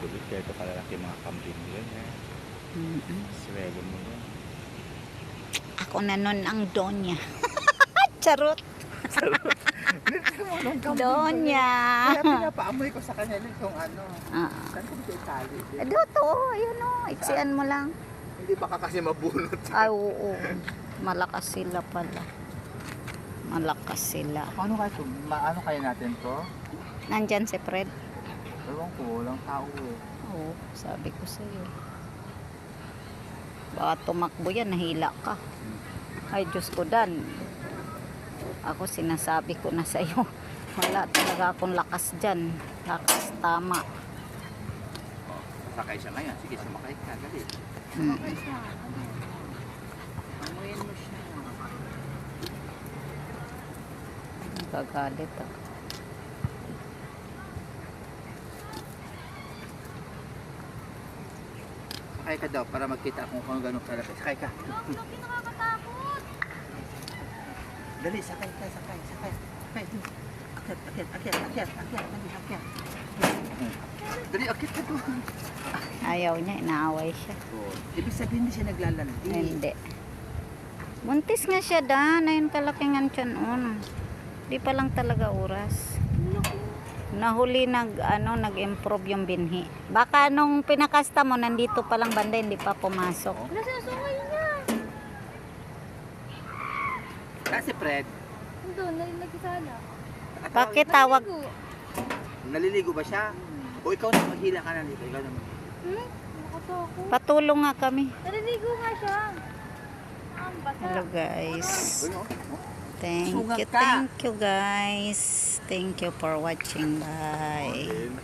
tuloy. Kaya ito kalalaki mga kambing yun. Swelo mo yun. Ako na nun ang donya. Charot. Donya. Kaya pinapaamoy ko sa kanya itong ano. Saan ko ito itali? Dito, ayun o. Iksian mo lang. Hindi baka kasi mabunot. Ay, oo. Malakas sila pala. Malakas sila. Ano kaya ito? Ano kaya natin to? Nandyan si Fred. Ewan ko, walang tao eh. Oo, sabi ko sa'yo. Baka tumakbo yan, nahila ka. Ay, Diyos ko, Dan. Ako sinasabi ko na sa'yo. Wala talaga akong lakas dyan. Lakas tama. Sakay siya ngayon. Sige, sumakay ka. Dali. Sumakay siya. Amuyin mo siya. Nagagalit ako. Sakay ka daw para magkita kung gano'ng kalaki. Sakay ka. Hindi nakakatakot. Dali, sakay ka. Sakay. Akyat. Dali, akyat ka doon. Ayaw niya, inaaway siya. Ibig sabihin hindi siya naglalandi. Hindi. Buntis nga siya, Dan. Ayun kalaking ang tiyan. Di pa lang talaga oras. Nahuli nag-improve yung binhi. Baka nung pinakasta mo, nandito pa lang banda, hindi pa pumasok. Nasasakay niya. Kasi Fred, Doon, nagkisala. Bakit tawag? naliligo ba siya? O ikaw na maghila ka na dito? Ikaw naman. Nakatakot. Patulong nga kami. Naliligo nga siya. Ang basa. Hello guys. Ano? Thank you guys. Thank you for watching. Bye.